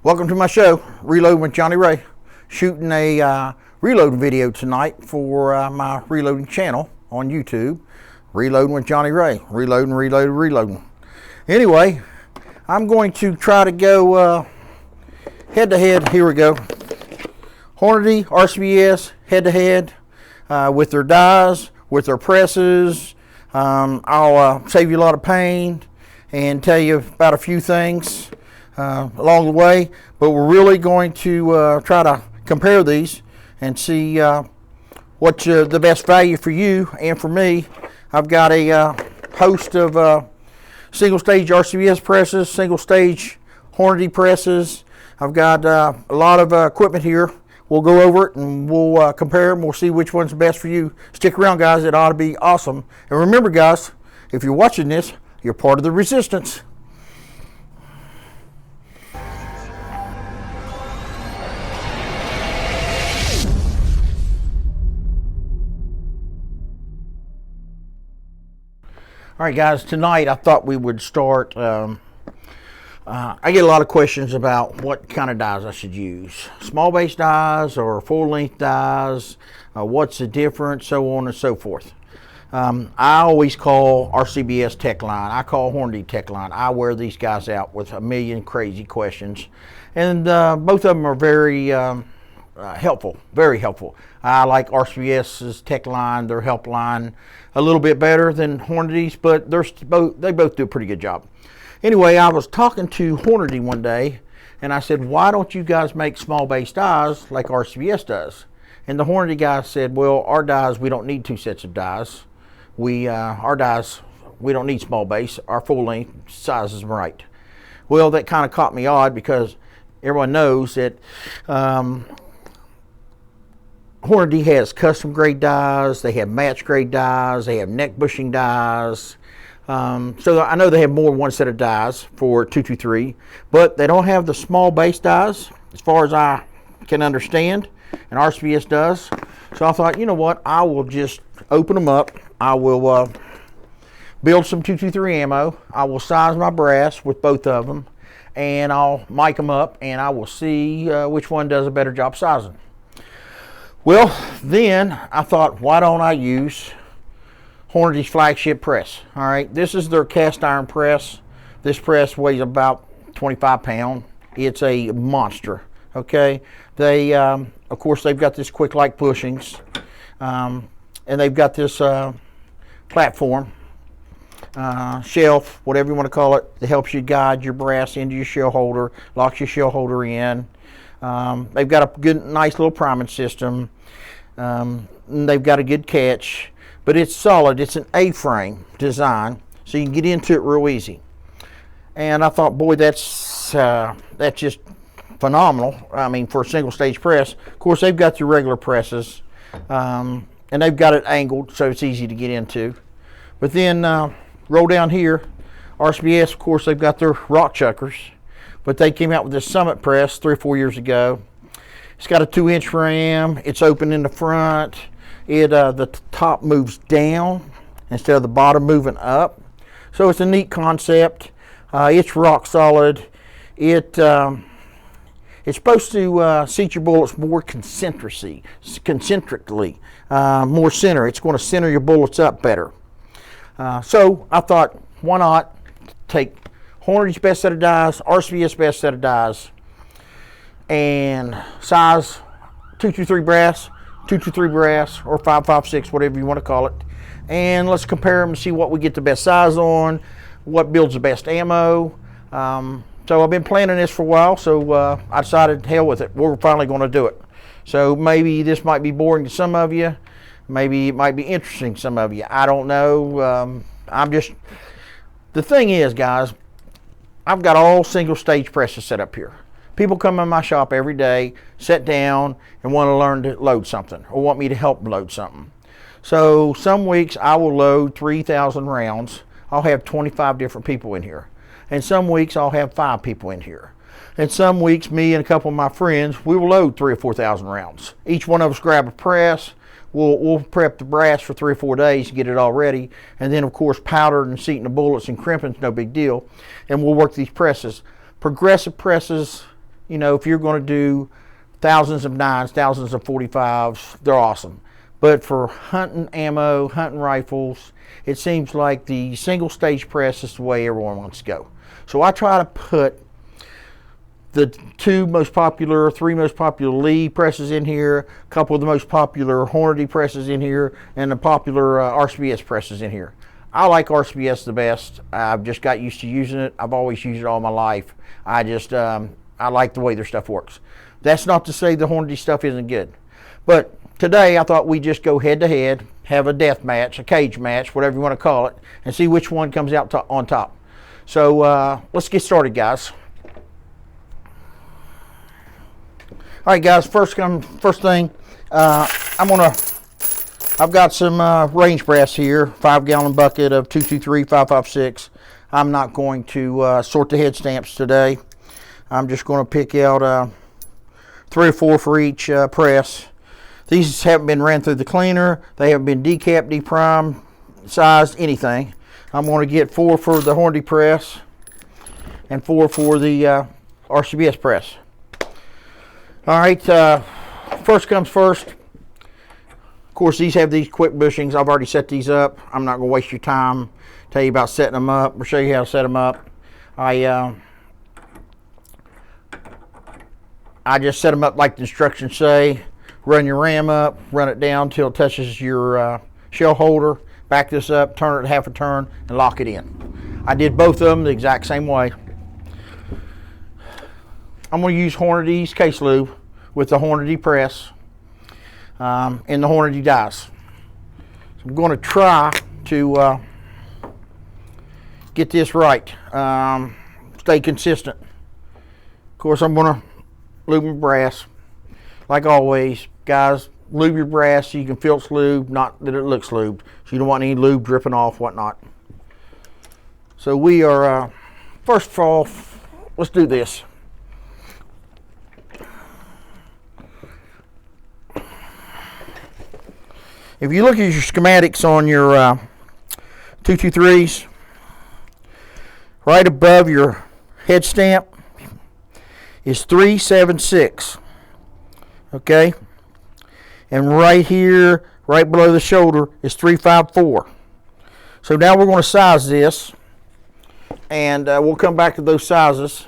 Welcome to my show, Reloading with Johnny Ray. Shooting a reloading video tonight for my reloading channel on YouTube. Reloading with Johnny Ray. Reloading. Anyway, I'm going to try to go head to head. Here we go. Hornady, RCBS, head to head with their dies, with their presses. I'll save you a lot of pain and tell you about a few things along the way, but we're really going to try to compare these and see what's the best value for you and for me. I've got a host of single stage RCBS presses, single stage Hornady presses. I've got a lot of equipment here. We'll go over it and we'll compare them. We'll see which one's the best for you. Stick around, guys. It ought to be awesome. And remember, guys, if you're watching this, you're part of the resistance. All right, guys, tonight I thought we would start. I get a lot of questions about what kind of dies I should use. Small base dies or full length dies, what's the difference, so on and so forth. I always call RCBS Tech Line. I call Hornady Tech Line. I wear these guys out with a million crazy questions. And both of them are very helpful, very helpful. I like RCBS's Tech Line, their help line, a little bit better than Hornady's, but they both do a pretty good job. Anyway, I was talking to Hornady one day, and I said, why don't you guys make small base dies like RCBS does? And the Hornady guy said, well, our dies, we don't need two sets of dies. Our dies, we don't need small base. Our full length size is right. Well, that kind of caught me odd because everyone knows that Hornady has custom grade dies, they have match grade dies, they have neck bushing dies. So I know they have more than one set of dies for 223, but they don't have the small base dies as far as I can understand, and RCBS does. So I thought, you know what, I will just open them up. I will build some 223 ammo. I will size my brass with both of them, and I'll mic them up, and I will see which one does a better job sizing. Well, then I thought, why don't I use Hornady's flagship press? All right, this is their cast iron press. This press weighs about 25 pounds. It's a monster, okay? They, of course, they've got this quick light bushings, and they've got this platform, shelf, whatever you want to call it, that helps you guide your brass into your shell holder, locks your shell holder in. They've got a good, nice little priming system. They've got a good catch, but it's solid. It's an A-frame design, so you can get into it real easy. And I thought, boy, that's just phenomenal. I mean, for a single stage press. Of course, they've got your regular presses, and they've got it angled, so it's easy to get into. But then roll down here, RCBS, of course, they've got their rock chuckers. But they came out with this Summit press 3 or 4 years ago. It's got a 2-inch ram. It's open in the front. The top moves down instead of the bottom moving up. So it's a neat concept. It's rock solid. It's supposed to seat your bullets more concentrically, more center. It's going to center your bullets up better. So I thought, why not take Hornady's best set of dies, RCBS best set of dies, and size 223 brass, 223 brass, or 556, whatever you want to call it. And let's compare them and see what we get the best size on, what builds the best ammo. So I've been planning this for a while, so I decided, hell with it, we're finally going to do it. So maybe this might be boring to some of you. Maybe it might be interesting to some of you. I don't know. The thing is, guys, I've got all single stage presses set up here. People come in my shop every day, sit down, and want to learn to load something or want me to help load something. So some weeks I will load 3,000 rounds. I'll have 25 different people in here. And some weeks I'll have 5 people in here. And some weeks, me and a couple of my friends, we will load 3,000 or 4,000 rounds. Each one of us grab a press. We'll prep the brass for 3 or 4 days to get it all ready. And then, of course, powder and seating the bullets and crimping's no big deal. And we'll work these presses. Progressive presses, you know, if you're going to do thousands of 9s, thousands of 45s, they're awesome. But for hunting ammo, hunting rifles, it seems like the single stage press is the way everyone wants to go. So I try to put the 2 most popular, 3 most popular Lee presses in here, a couple of the most popular Hornady presses in here, and the popular RCBS presses in here. I like RCBS the best. I've just got used to using it. I've always used it all my life. I just, I like the way their stuff works. That's not to say the Hornady stuff isn't good. But today I thought we'd just go head to head, have a death match, a cage match, whatever you want to call it, and see which one comes out on top. So let's get started, guys. All right, guys, first thing, I've got some range brass here, 5-gallon bucket of 223, 556. I'm not going to sort the head stamps today. I'm just going to pick out 3 or 4 for each press. These haven't been ran through the cleaner. They haven't been decapped, deprimed, sized, anything. I'm going to get 4 for the Hornady press and 4 for the RCBS press. All right, first comes first. Of course, these have these quick bushings. I've already set these up. I'm not going to waste your time, tell you about setting them up or show you how to set them up. I just set them up like the instructions say. Run your ram up, run it down till it touches your shell holder. Back this up, turn it half a turn, and lock it in. I did both of them the exact same way. I'm going to use Hornady's case lube with the Hornady press and the Hornady dies. So I'm going to try to get this right, stay consistent. Of course, I'm going to lube my brass. Like always, guys, lube your brass so you can feel it's lubed, not that it looks lubed. So you don't want any lube dripping off, whatnot. So we are, first of all, let's do this. If you look at your schematics on your 223s, right above your head stamp is 376. Okay? And right here, right below the shoulder, is 354. So now we're going to size this, and we'll come back to those sizes.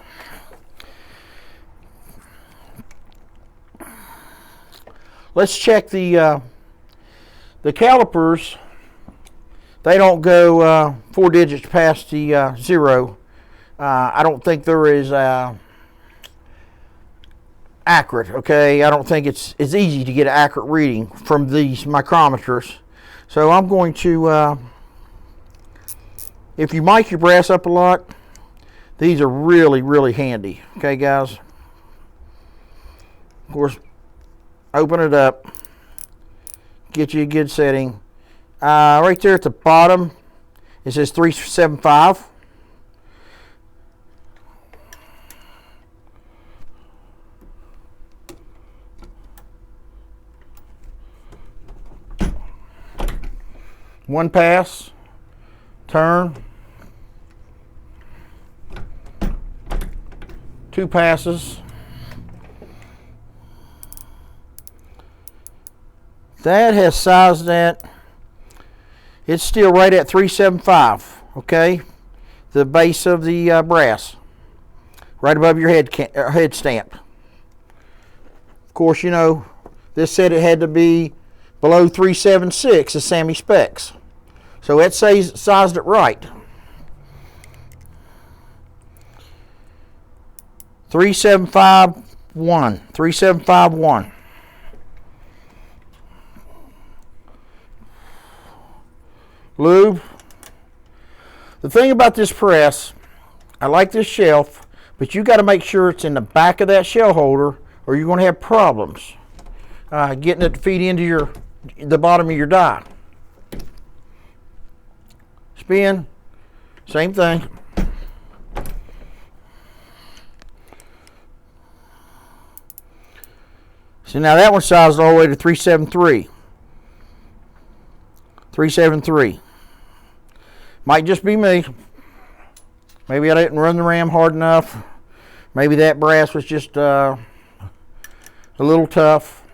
Let's check the calipers. They don't go 4 digits past the 0. I don't think there is accurate, okay? I don't think it's easy to get an accurate reading from these micrometers. So I'm going to, if you mic your brass up a lot, these are really, really handy. Okay, guys? Of course, open it up. Get you a good setting. Right there at the bottom, it says 375. One pass, turn, 2 passes. That has sized at, it's still right at 375, okay? The base of the brass, right above your head stamp. Of course, you know, this said it had to be below 376 as Sammy specs. So it sized it right. 3751. 3751. Lube. The thing about this press, I like this shelf, but you got to make sure it's in the back of that shell holder, or you're going to have problems getting it to feed into the bottom of your die. Spin, same thing. So now that one sized all the way to 373. 373. Might just be me. Maybe I didn't run the ram hard enough. Maybe that brass was just a little tough.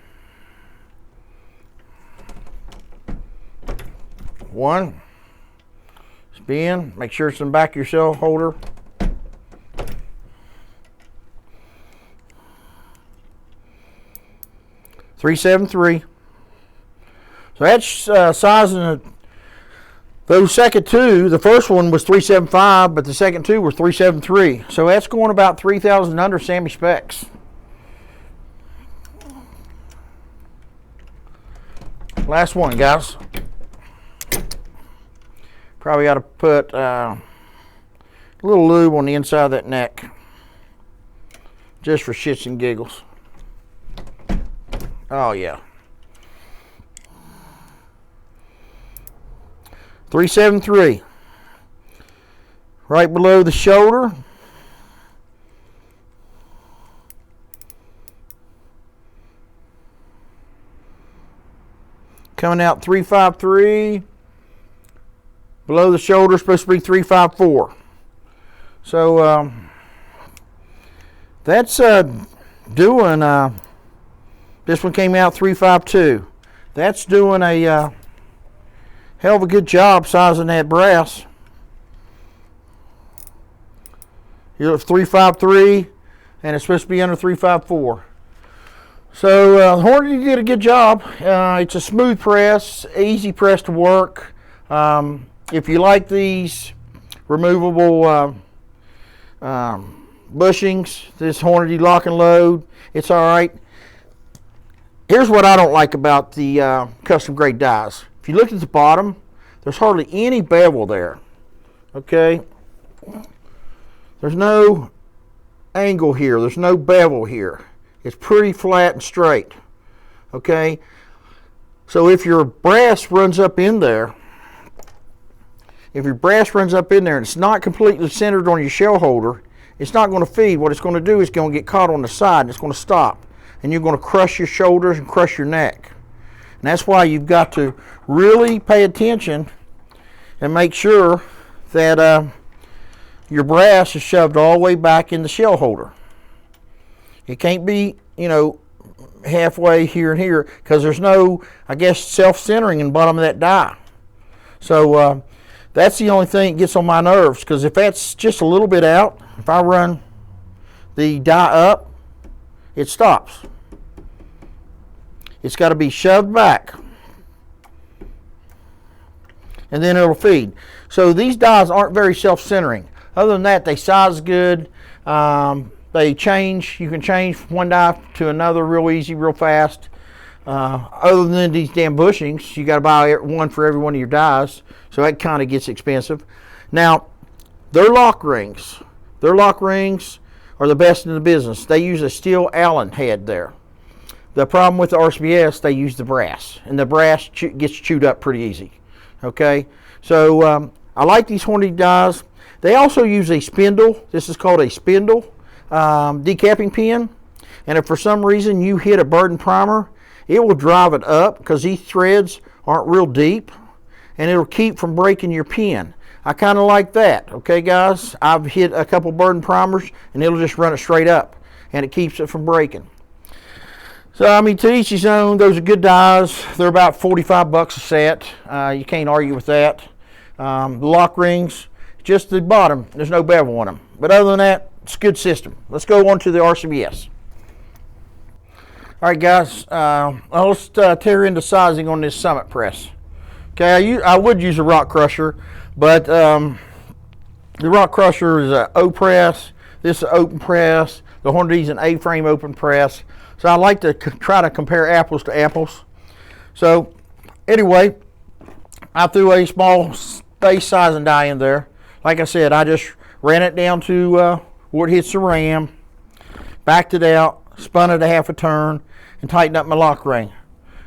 One. Spin. Make sure it's in the back of your shell holder. .373. So that's sizing those second two. The first one was .375, but the second two were .373. So that's going about 3,000 under Sammy specs. Last one, guys. Probably got to put a little lube on the inside of that neck, just for shits and giggles. Oh yeah. .373. Right below the shoulder. Coming out .353. Below the shoulder is supposed to be .354. So that's doing. This one came out .352. That's doing a hell of a good job sizing that brass. You're at .353, and it's supposed to be under .354. So Hornady did a good job. It's a smooth press, easy press to work. If you like these removable bushings, this Hornady lock and load, it's all right. Here's what I don't like about the custom grade dies. If you look at the bottom, there's hardly any bevel there. Okay? There's no angle here. There's no bevel here. It's pretty flat and straight. Okay? So if your brass runs up in there, and it's not completely centered on your shell holder, it's not going to feed. What it's going to do is going to get caught on the side and it's going to stop. And you're going to crush your shoulders and crush your neck. And that's why you've got to really pay attention and make sure that your brass is shoved all the way back in the shell holder. It can't be, halfway here and here, because there's no, I guess, self-centering in the bottom of that die. So that's the only thing that gets on my nerves, because if that's just a little bit out, if I run the die up, it stops. It's got to be shoved back, and then it'll feed. So these dies aren't very self-centering. Other than that, they size good. They change. You can change from one die to another real easy, real fast. Other than these damn bushings, you got to buy one for every one of your dies, so that kind of gets expensive. Now, their lock rings are the best in the business. They use a steel Allen head there. The problem with the RCBS, they use the brass, and the brass gets chewed up pretty easy. Okay, so I like these Hornady dies. They also use a spindle. This is called a spindle decapping pin, and if for some reason you hit a burden primer, it will drive it up because these threads aren't real deep, and it'll keep from breaking your pin. I kind of like that. Okay, guys, I've hit a couple burden primers, and it'll just run it straight up, and it keeps it from breaking. So, I mean, to each his own. Those are good dies. They're about 45 bucks a set. You can't argue with that. The lock rings, just the bottom, there's no bevel on them. But other than that, it's a good system. Let's go on to the RCBS. All right, guys, let's tear into sizing on this Summit press. Okay, I would use a rock crusher, but the rock crusher is an O press. This is an open press. The Hornady is an A-frame open press. So I like to try to compare apples to apples. So anyway, I threw a small base sizing die in there. Like I said, I just ran it down to where it hits the ram, backed it out, spun it a half a turn, and tightened up my lock ring.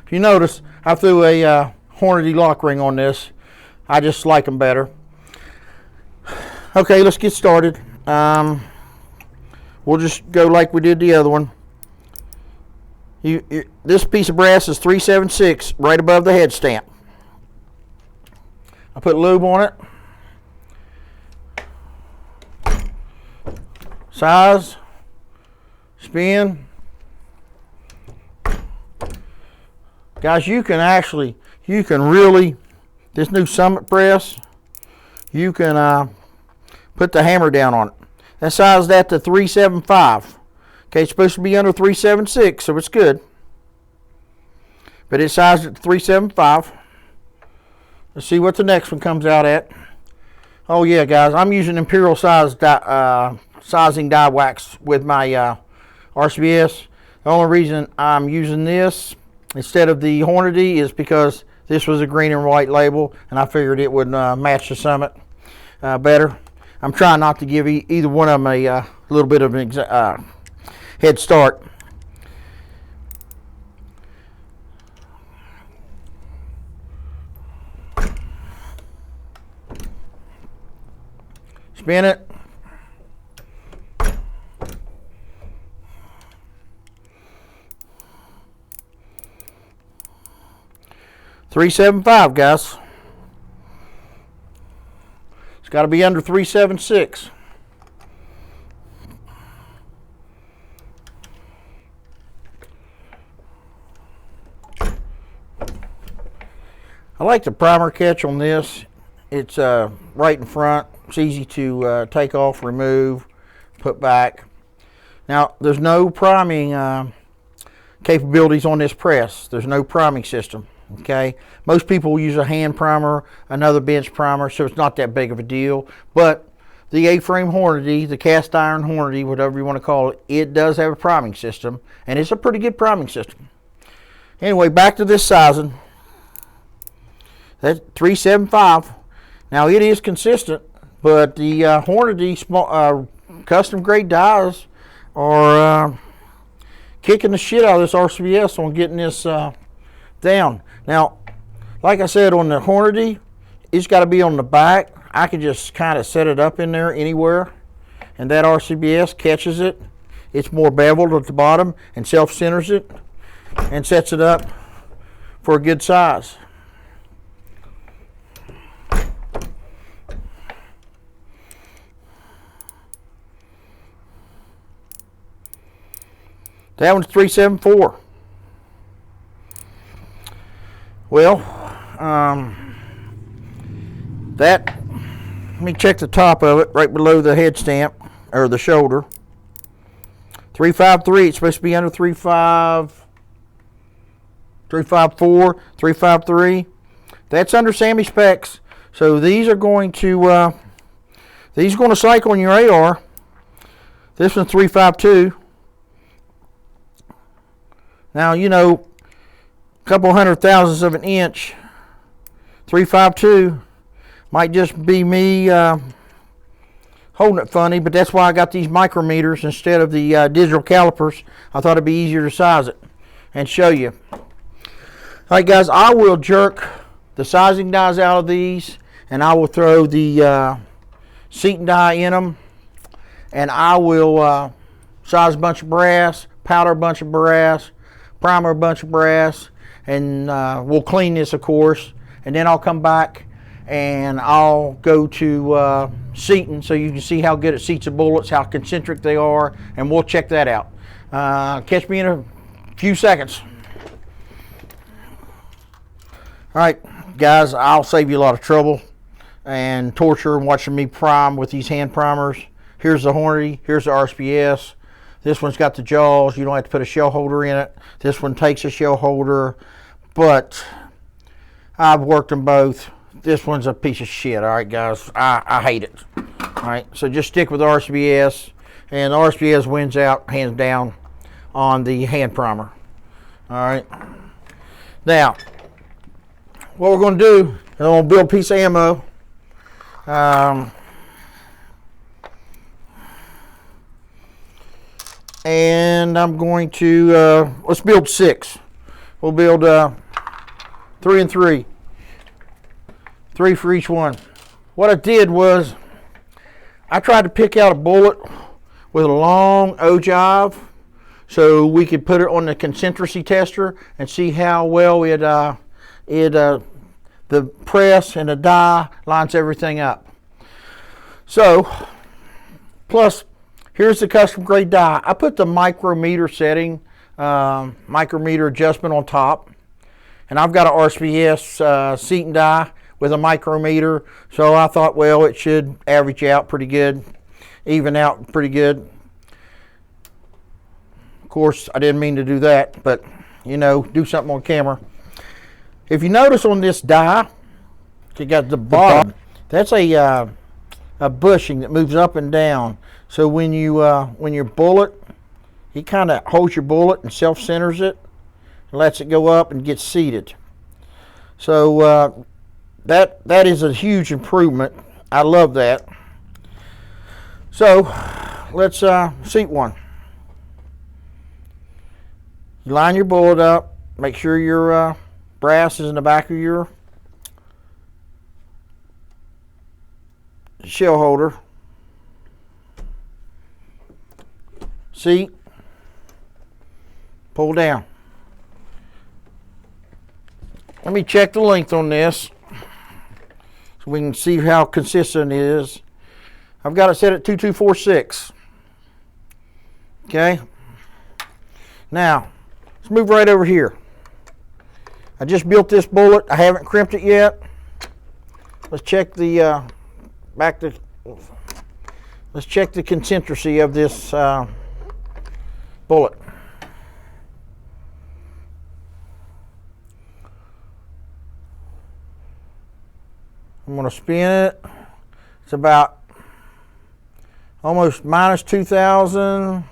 If you notice, I threw a Hornady lock ring on this. I just like them better. Okay, let's get started. We'll just go like we did the other one. This piece of brass is 376 right above the head stamp. I put lube on it. Size spin. Guys, you can really, this new Summit press, you can put the hammer down on it. That sized that to 375. Okay, it's supposed to be under 376, so it's good. But it's sized at 375. Let's see what the next one comes out at. Oh yeah, guys, I'm using imperial size sizing die wax with my RCBS. The only reason I'm using this instead of the Hornady is because this was a green and white label, and I figured it would match the Summit better. I'm trying not to give either one of them a little bit of an head start. Spin it. $375, guys. It's got to be under 376. I like the primer catch on this. It's right in front. It's easy to take off, remove, put back. Now, there's no priming capabilities on this press. There's no priming system. Okay, most people use a hand primer, another bench primer, so it's not that big of a deal. But the A-frame Hornady, the cast iron Hornady, whatever you want to call it, it does have a priming system, and it's a pretty good priming system. Anyway, back to this sizing. That's 375. Now it is consistent, but the Hornady small custom grade dies are kicking the shit out of this RCBS on getting this down. Now, like I said, on the Hornady, it's got to be on the back. I can just kind of set it up in there anywhere, and that RCBS catches it. It's more beveled at the bottom and self-centers it and sets it up for a good size. That one's 374. Well, let me check the top of it, right below the head stamp, or the shoulder. 353, it's supposed to be under 354, 353. That's under Sammy specs. So these are going to, cycle in your AR. This one's 352. Now, you know, a couple hundred thousandths of an inch, 352, might just be me holding it funny, but that's why I got these micrometers instead of the digital calipers. I thought it'd be easier to size it and show you. All right, guys, I will jerk the sizing dies out of these, and I will throw the seating die in them, and I will size a bunch of brass, powder a bunch of brass, primer a bunch of brass, and we'll clean this, of course, and then I'll come back and I'll go to seating so you can see how good it seats the bullets, how concentric they are, and we'll check that out. Catch me in a few seconds. All right, guys, I'll save you a lot of trouble and torture and watching me prime with these hand primers. Here's the Hornady, here's the RCBS. This one's got the jaws. You don't have to put a shell holder in it. This one takes a shell holder, but I've worked them both. This one's a piece of shit, all right, guys. I hate it. All right, so just stick with the RCBS, and the RCBS wins out, hands down, on the hand primer. All right. Now, what we're going to do is I'm going to build a piece of ammo. And I'm going to, let's build 6. We'll build 3 and 3. 3 for each one. What I did was, I tried to pick out a bullet with a long ogive so we could put it on the concentricity tester and see how well the press and the die lines everything up. So, plus, here's the custom grade die. I put the micrometer setting, micrometer adjustment on top. And I've got an RCBS Seton die with a micrometer. So I thought, well, it should average out pretty good, even out pretty good. Of course, I didn't mean to do that, but you know, do something on camera. If you notice on this die, you got the bottom. That's a bushing that moves up and down. So when your bullet, he kind of holds your bullet and self-centers it, and lets it go up and gets seated. So that is a huge improvement. I love that. So let's seat one. You line your bullet up. Make sure your brass is in the back of your shell holder. Seat. Pull down. Let me check the length on this so we can see how consistent it is. I've got it set at 2246. Okay. Now, let's move right over here. I just built this bullet. I haven't crimped it yet. Let's check the let's check the concentricity of this bullet. I'm going to spin it. It's about almost minus 2,000.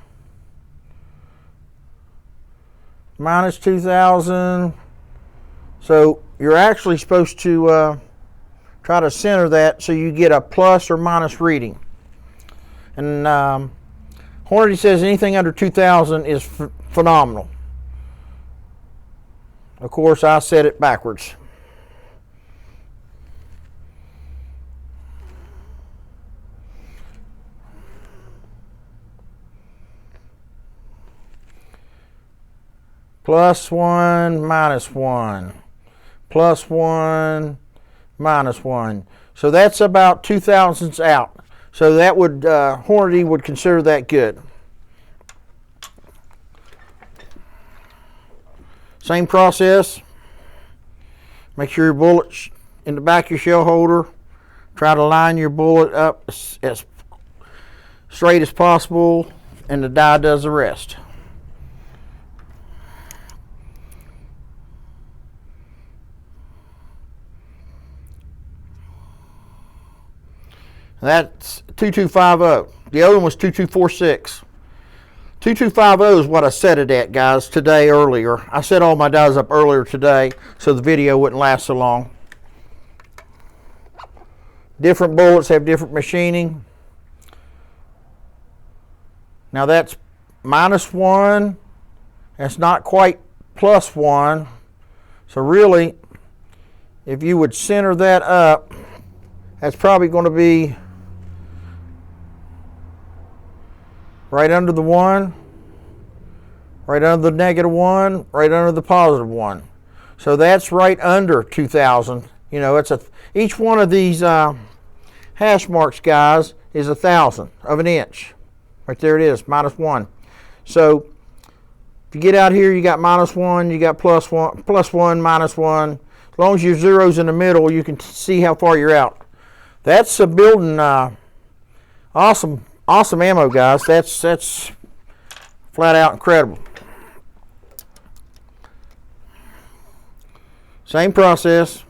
Minus 2,000. So you're actually supposed to try to center that so you get a plus or minus reading. And Hornady says anything under 2,000 is phenomenal. Of course, I set it backwards. Plus 1, minus 1. Plus 1, minus 1. So that's about 2 thousandths out. So that would, Hornady would consider that good. Same process. Make sure your bullet's in the back of your shell holder. Try to line your bullet up as straight as possible, and the die does the rest. That's 2250. The other one was 2246. 2250 is what I set it at, guys, today earlier. I set all my dies up earlier today so the video wouldn't last so long. Different bullets have different machining. Now that's minus 1. That's not quite plus 1. So really, if you would center that up, that's probably going to be right under the 1, right under the negative 1, right under the positive 1. So that's right under 2,000. You know, it's each one of these hash marks, guys, is 1,000 of an inch. Right there it is, minus 1. So if you get out here, you got minus 1, you got plus 1, minus 1. As long as your zero's in the middle, you can see how far you're out. That's building awesome ammo, guys. That's flat out incredible. Same process.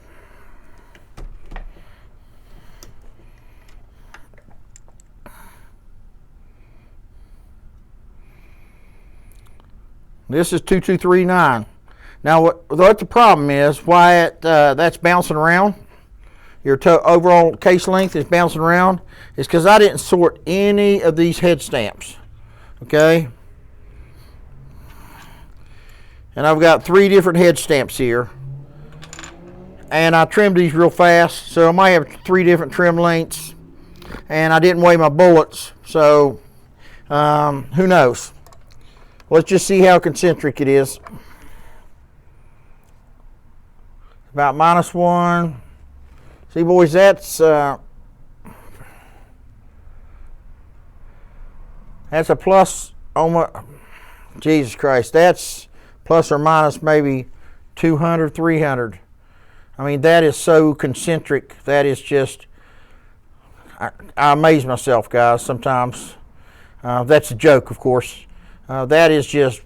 This is 2239. Now, what the problem is, why that's bouncing around, your overall case length is bouncing around, is because I didn't sort any of these head stamps. Okay? And I've got 3 different head stamps here. And I trimmed these real fast, so I might have 3 different trim lengths. And I didn't weigh my bullets, so who knows? Let's just see how concentric it is. About minus 1. See, boys, that's That's a plus, Jesus Christ, that's plus or minus maybe 200, 300. I mean, that is so concentric. That is just, I amaze myself, guys, sometimes. That's a joke, of course. That is just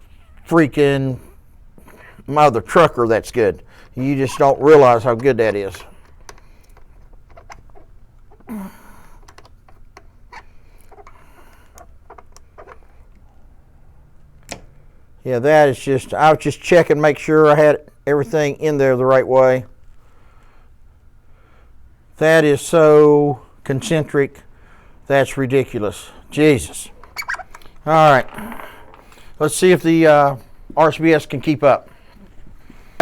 freaking mother trucker, that's good. You just don't realize how good that is. Yeah, that is just, I was just checking, make sure I had everything in there the right way. That is so concentric, that's ridiculous. Jesus. All right, let's see if the RCBS can keep up.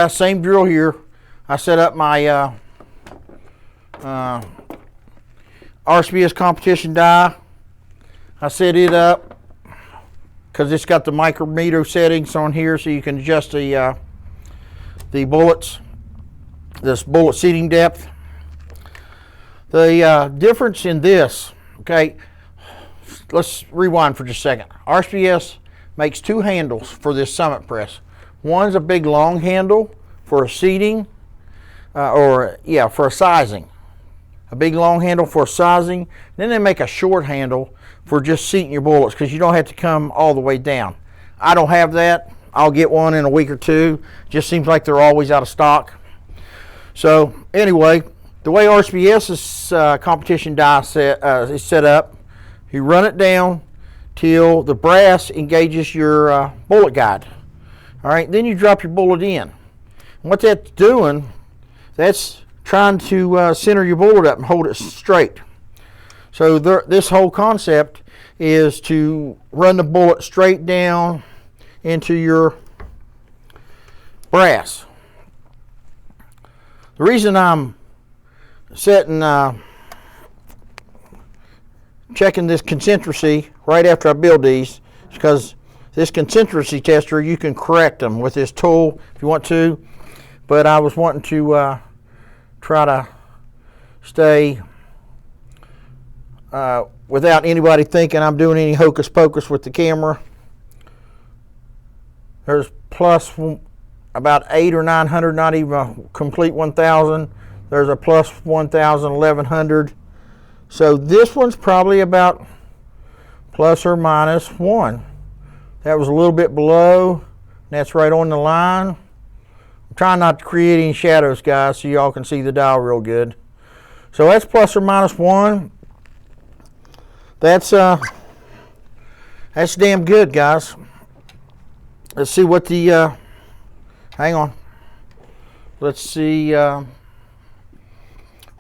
Same drill here. I set up my RCBS competition die. I set it up because it's got the micrometer settings on here, so you can adjust the bullets, this bullet seating depth. The difference in this, okay, let's rewind for just a second. RCBS makes two handles for this Summit press. One's a big long handle for a seating, for a sizing. A big long handle for sizing. Then they make a short handle for just seating your bullets, because you don't have to come all the way down. I don't have that. I'll get one in a week or two. Just seems like they're always out of stock. So anyway, the way RCBS's competition die is set up, you run it down till the brass engages your bullet guide. All right, then you drop your bullet in. And what that's doing, that's trying to center your bullet up and hold it straight. So this whole concept is to run the bullet straight down into your brass. The reason I'm checking this concentricity right after I build these is because this concentricity tester, you can correct them with this tool if you want to, but I was wanting to try to stay without anybody thinking I'm doing any hocus pocus with the camera. There's plus about 800 or 900, not even a complete 1,000. There's a plus 1,000, 1,100. So this one's probably about plus or minus 1. That was a little bit below. That's right on the line. I'm trying not to create any shadows, guys, so y'all can see the dial real good. So that's plus or minus 1. That's damn good, guys. Let's see what the hang on. Let's see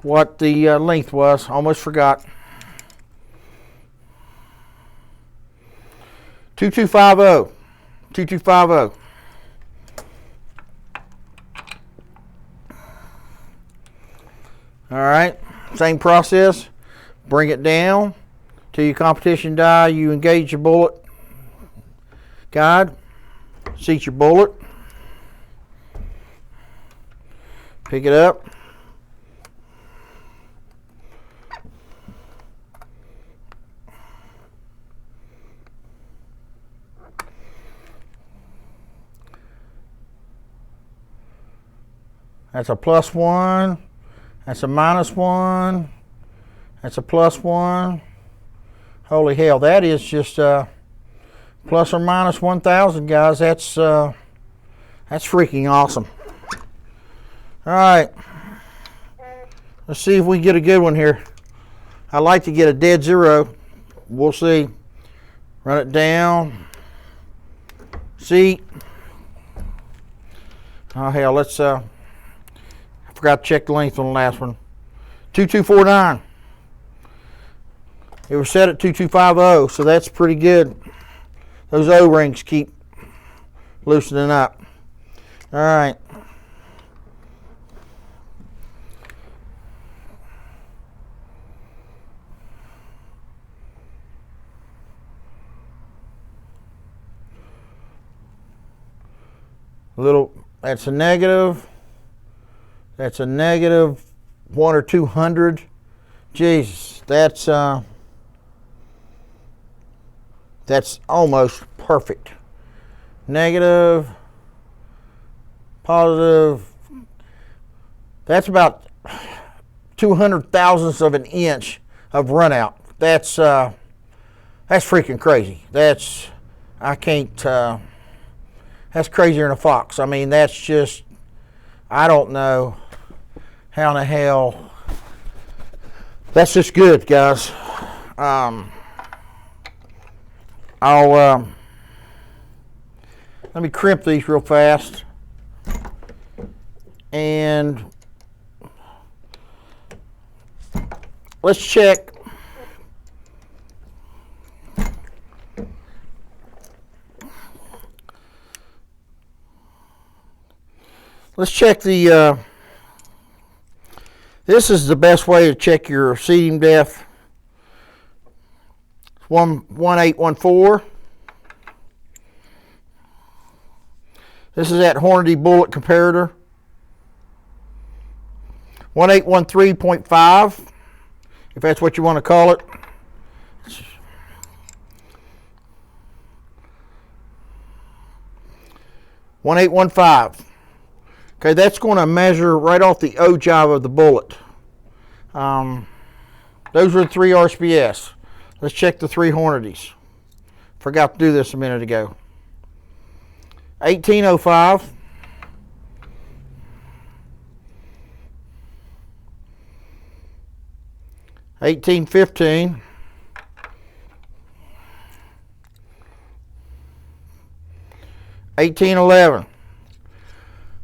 what the length was. Almost forgot. 2250. 2250. All right, same process. Bring it down to your competition die. You engage your bullet guide, seat your bullet, pick it up. That's a plus 1. That's a minus 1. That's a plus 1. Holy hell, that is just plus or minus 1,000, guys. That's freaking awesome. All right, let's see if we get a good one here. I like to get a dead zero. We'll see. Run it down. Seat. Oh hell, let's I forgot to check the length on the last one. 2249. It was set at 2250, so that's pretty good. Those O-rings keep loosening up. All right. That's a negative. That's a negative 1 or 200. Jesus, that's That's almost perfect. Negative, positive. That's about 200 thousandths of an inch of run out. That's freaking crazy. That's crazier than a fox. I mean, that's just, I don't know how in the hell. That's just good, guys. Let me crimp these real fast. And let's check. Let's check the, this is the best way to check your seating depth. 1814. This is that Hornady bullet comparator. 1813.5, if that's what you want to call it. .1815. Okay, that's going to measure right off the ogive of the bullet. Those are the 3 RCBS. Let's check the 3 Hornadys. Forgot to do this a minute ago. 1805. 1815. 1811.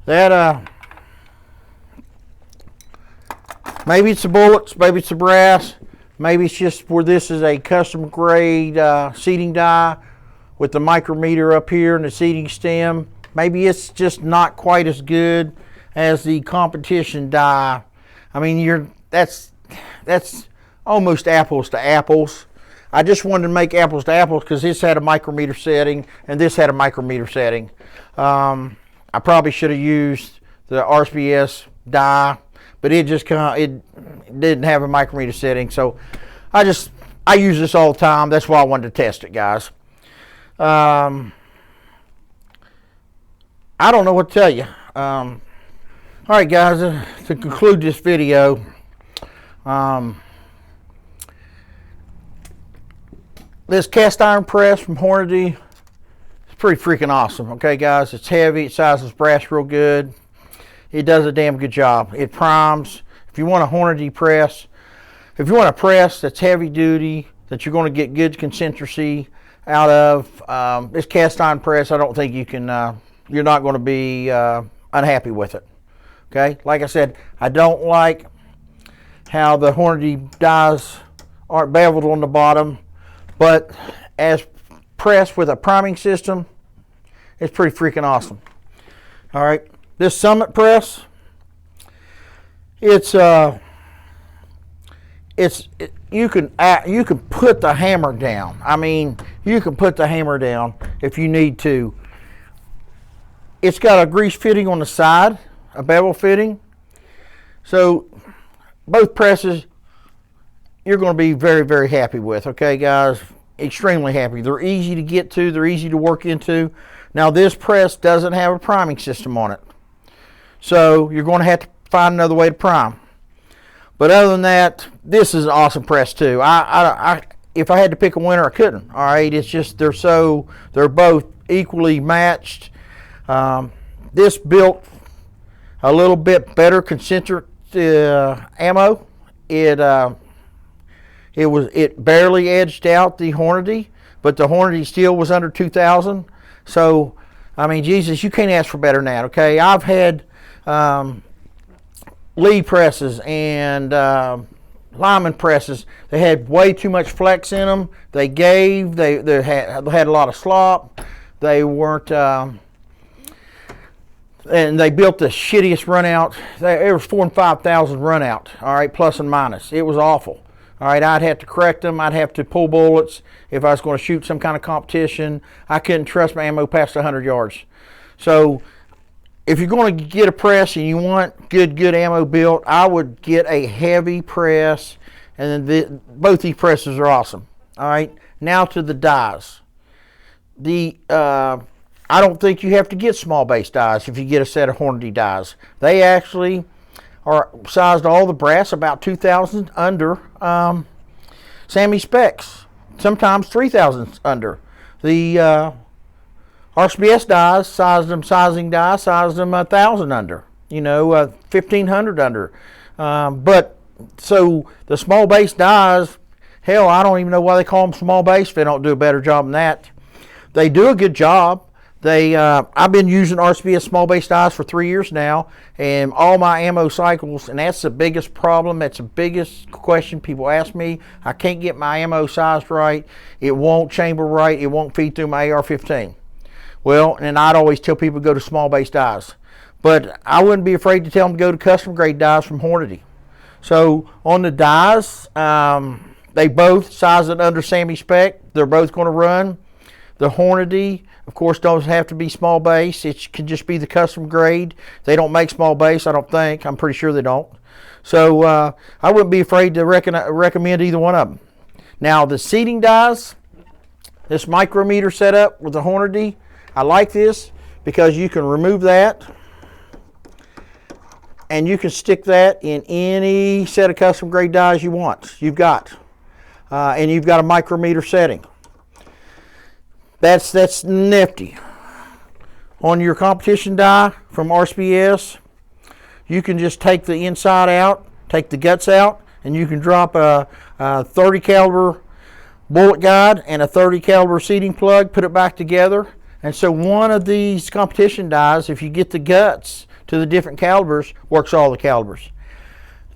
That maybe it's the bullets, maybe it's the brass, maybe it's just where this is a custom grade seating die with the micrometer up here and the seating stem. Maybe it's just not quite as good as the competition die. I mean, that's almost apples to apples. I just wanted to make apples to apples because this had a micrometer setting and this had a micrometer setting. I probably should have used the RCBS die, but it didn't have a micrometer setting. So I use this all the time. That's why I wanted to test it, guys. I don't know what to tell you. All right, guys, to conclude this video, this cast iron press from Hornady, it's pretty freaking awesome. Okay, guys, it's heavy, it sizes brass real good. It does a damn good job. It primes. If you want a Hornady press, if you want a press that's heavy duty, that you're going to get good concentricity out of, this cast iron press, I don't think you can, you're not going to be unhappy with it. Okay, like I said, I don't like how the Hornady dies aren't beveled on the bottom, but as pressed with a priming system, it's pretty freaking awesome. All right, this Summit press, you can put the hammer down. I mean, you can put the hammer down if you need to. It's got a grease fitting on the side, a bevel fitting. So both presses you're going to be very, very happy with. Okay, guys, extremely happy. They're easy to get to. They're easy to work into. Now, this press doesn't have a priming system on it, so you're going to have to find another way to prime. But other than that, this is an awesome press too. If I had to pick a winner, I couldn't. All right, it's just they're both equally matched. This built a little bit better concentric ammo. It barely edged out the Hornady, but the Hornady still was under 2,000. So, I mean, Jesus, you can't ask for better than that. Okay, I've had Lee presses and Lyman presses. They had way too much flex in them. They had a lot of slop. They weren't, and they built the shittiest run out. There was 4,000 and 5,000 run out. All right, plus and minus. It was awful. All right, I'd have to correct them. I'd have to pull bullets if I was going to shoot some kind of competition. I couldn't trust my ammo past 100 yards. So if you're going to get a press and you want good ammo built, I would get a heavy press, and then both these presses are awesome. All right, now to the dies. I don't think you have to get small base dies if you get a set of Hornady dies. They actually are sized all the brass about 2,000 under Sammy specs, sometimes 3,000 under. The RCBS dies sized them 1,000 under, 1,500 under. But so the small base dies, hell, I don't even know why they call them small base if they don't do a better job than that. They do a good job. I've been using RCBS small base dies for 3 years now, and all my ammo cycles, and that's the biggest problem. That's the biggest question people ask me. I can't get my ammo sized right. It won't chamber right. It won't feed through my AR-15. Well, and I'd always tell people to go to small base dies, but I wouldn't be afraid to tell them to go to custom grade dies from Hornady. So on the dies, they both size it under Sammy spec. They're both going to run. The Hornady, of course, doesn't have to be small base. It can just be the custom grade. They don't make small base, I don't think. I'm pretty sure they don't. So I wouldn't be afraid to recommend either one of them. Now, the seating dies, this micrometer setup with the Hornady, I like this because you can remove that and you can stick that in any set of custom grade dies you want. You've got. And you've got a micrometer setting. That's nifty. On your competition die from RCBS, you can just take the inside out, take the guts out, and you can drop a 30 caliber bullet guide and a 30 caliber seating plug, put it back together. And so one of these competition dies, if you get the guts to the different calibers, works all the calibers.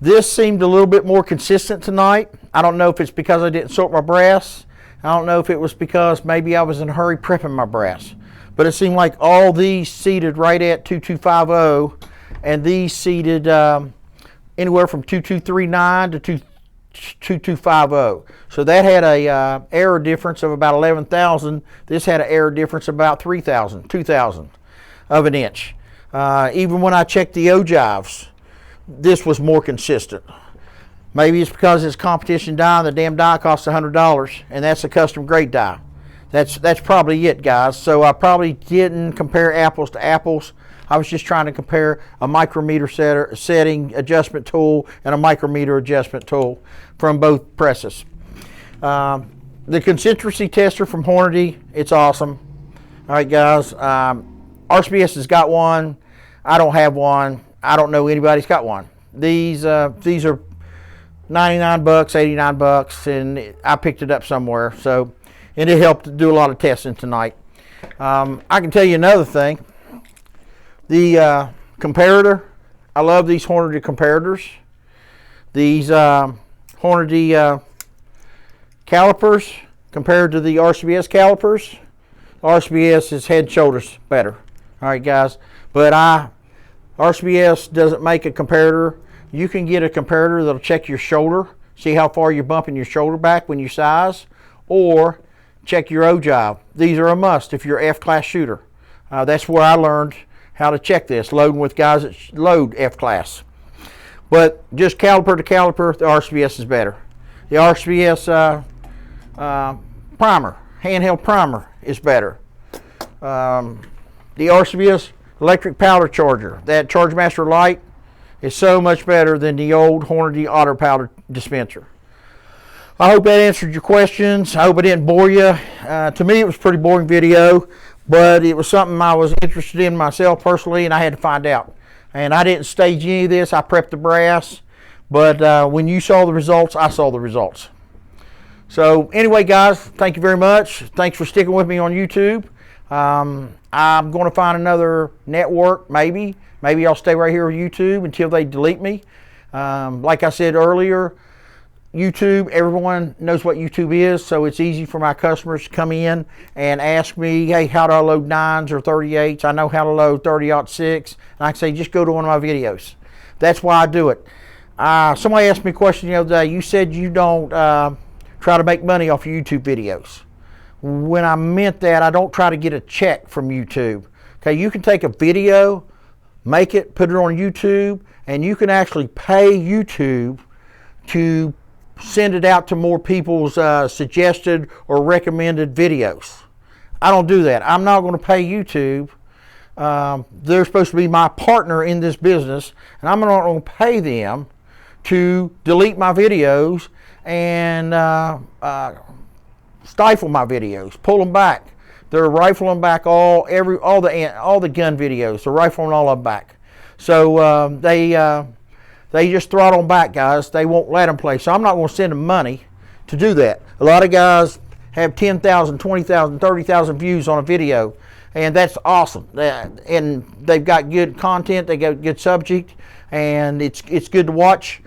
This seemed a little bit more consistent tonight. I don't know if it's because I didn't sort my brass. I don't know if it was because maybe I was in a hurry prepping my brass. But it seemed like all these seated right at 2250, and these seated anywhere from 2239 to 2250. So that had a error difference of about 11,000. This had an error difference of about 3,000, 2,000 of an inch. Even when I checked the ogives, this was more consistent. Maybe it's because it's competition die and the damn die costs $100, and that's a custom grade die. That's probably it, guys. So I probably didn't compare apples to apples. I was just trying to compare a micrometer setting adjustment tool and a micrometer adjustment tool from both presses. The Concentricity tester from Hornady, it's awesome. All right, guys. RCBS has got one. I don't have one. I don't know anybody's got one. These are $99, 89 bucks, and I picked it up somewhere. So, and it helped to do a lot of testing tonight. I can tell you another thing. The comparator, I love these Hornady comparators. These Hornady calipers compared to the RCBS calipers. RCBS is head and shoulders better. All right, guys. But RCBS doesn't make a comparator. You can get a comparator that'll check your shoulder, see how far you're bumping your shoulder back when you size, or check your ogive. These are a must if you're an F-class shooter. That's where I learned how to check this, loading with guys that load F-class. But just caliper to caliper, the RCBS is better. The RCBS primer, handheld primer, is better. The RCBS electric powder charger, that Charge Master Lite, is so much better than the old Hornady auto powder dispenser. I hope that answered your questions. I hope I didn't bore you. To me, it was a pretty boring video, but it was something I was interested in myself personally, and I had to find out. And I didn't stage any of this. I prepped the brass, but when you saw the results, I saw the results. So anyway, guys, thank you very much. Thanks for sticking with me on YouTube. I'm going to find another network, maybe. Maybe I'll stay right here with YouTube until they delete me. Like I said earlier, YouTube, everyone knows what YouTube is, so it's easy for my customers to come in and ask me, hey, how do I load 9s or 38s? I know how to load 30-06. And I can say, just go to one of my videos. That's why I do it. Somebody asked me a question the other day. You said you don't try to make money off of YouTube videos. When I meant that, I don't try to get a check from YouTube. Okay, you can take a video, make it, put it on YouTube, and you can actually pay YouTube to send it out to more people's suggested or recommended videos. I don't do that. I'm not going to pay YouTube. They're supposed to be my partner in this business, and I'm not going to pay them to delete my videos and stifle my videos, pull them back. They're rifling back all the gun videos. They're rifling all of them back. So they just throttle them back, guys. They won't let them play. So I'm not going to send them money to do that. A lot of guys have 10,000, 20,000, 30,000 views on a video, and that's awesome. And they've got good content. They got good subject, and it's good to watch.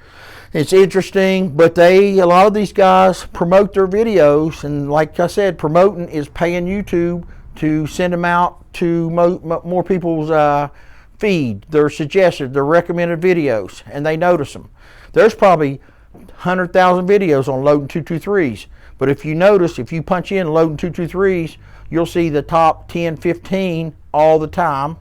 It's interesting, but a lot of these guys promote their videos, and like I said, promoting is paying YouTube to send them out to more people's feed, their suggested, their recommended videos, and they notice them. There's probably 100,000 videos on loading 223s, but if you notice, if you punch in loading 223s, you'll see the top 10, 15 all the time.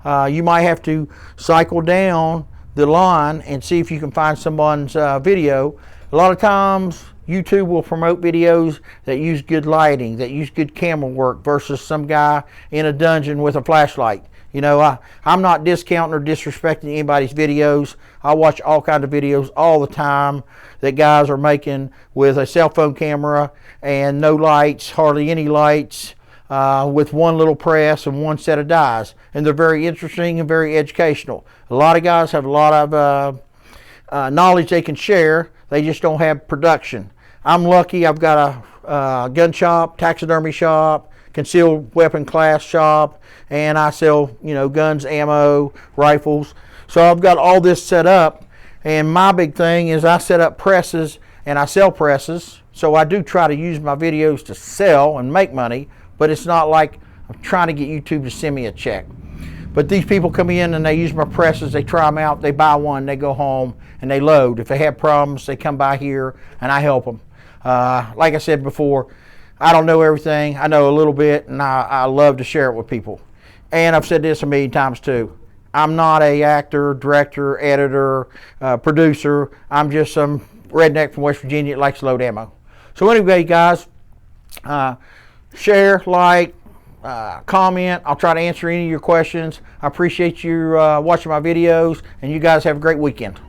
You might have to cycle down the line and see if you can find someone's video. A lot of times YouTube will promote videos that use good lighting, that use good camera work versus some guy in a dungeon with a flashlight. You know, I'm not discounting or disrespecting anybody's videos. I watch all kinds of videos all the time that guys are making with a cell phone camera and no lights, hardly any lights, with one little press and one set of dies. And they're very interesting and very educational. A lot of guys have a lot of knowledge they can share. They just don't have production. I'm lucky. I've got a gun shop, taxidermy shop, concealed weapon class shop, and I sell, you know, guns, ammo, rifles. So I've got all this set up, and my big thing is I set up presses and I sell presses. So I do try to use my videos to sell and make money, but it's not like I'm trying to get YouTube to send me a check. But these people come in and they use my presses, they try them out, they buy one, they go home and they load. If they have problems, they come by here and I help them. Like I said before, I don't know everything. I know a little bit, and I love to share it with people. And I've said this a million times too. I'm not an actor, director, editor, producer. I'm just some redneck from West Virginia that likes to load ammo. So anyway, guys, share, like, comment. I'll try to answer any of your questions. I appreciate you watching my videos, and you guys have a great weekend.